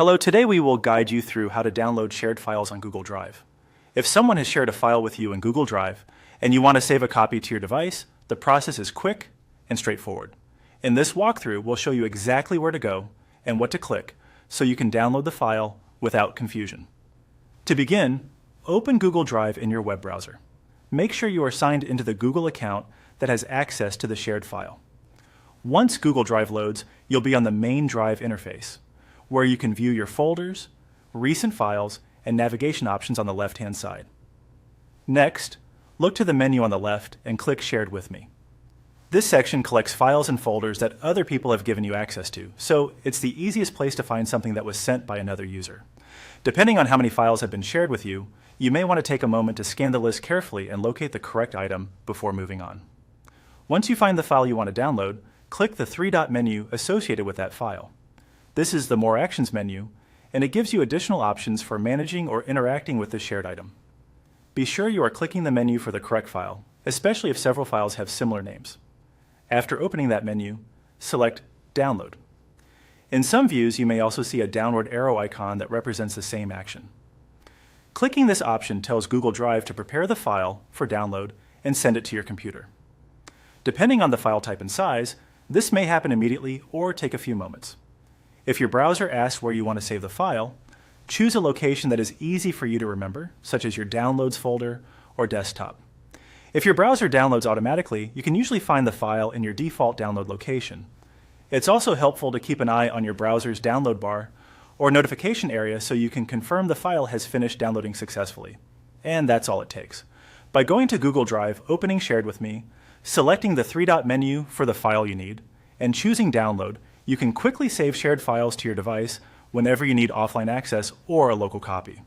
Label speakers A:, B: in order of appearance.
A: Hello, today we will guide you through how to download shared files on Google Drive. If someone has shared a file with you in Google Drive and you want to save a copy to your device, the process is quick and straightforward. In this walkthrough, we'll show you exactly where to go and what to click so you can download the file without confusion. To begin, open Google Drive in your web browser. Make sure you are signed into the Google account that has access to the shared file. Once Google Drive loads, you'll be on the main Drive interface, where you can view your folders, recent files, and navigation options on the left-hand side. Next, look to the menu on the left and click Shared with Me. This section collects files and folders that other people have given you access to, so it's the easiest place to find something that was sent by another user. Depending on how many files have been shared with you, you may want to take a moment to scan the list carefully and locate the correct item before moving on. Once you find the file you want to download, click the three-dot menu associated with that file. This is the More Actions menu, and it gives you additional options for managing or interacting with the shared item. Be sure you are clicking the menu for the correct file, especially if several files have similar names. After opening that menu, select Download. In some views, you may also see a downward arrow icon that represents the same action. Clicking this option tells Google Drive to prepare the file for download and send it to your computer. Depending on the file type and size, this may happen immediately or take a few moments. If your browser asks where you want to save the file, choose a location that is easy for you to remember, such as your Downloads folder or desktop. If your browser downloads automatically, you can usually find the file in your default download location. It's also helpful to keep an eye on your browser's download bar or notification area so you can confirm the file has finished downloading successfully. And that's all it takes. By going to Google Drive, opening Shared with Me, selecting the three-dot menu for the file you need, and choosing Download, you can quickly save shared files to your device whenever you need offline access or a local copy.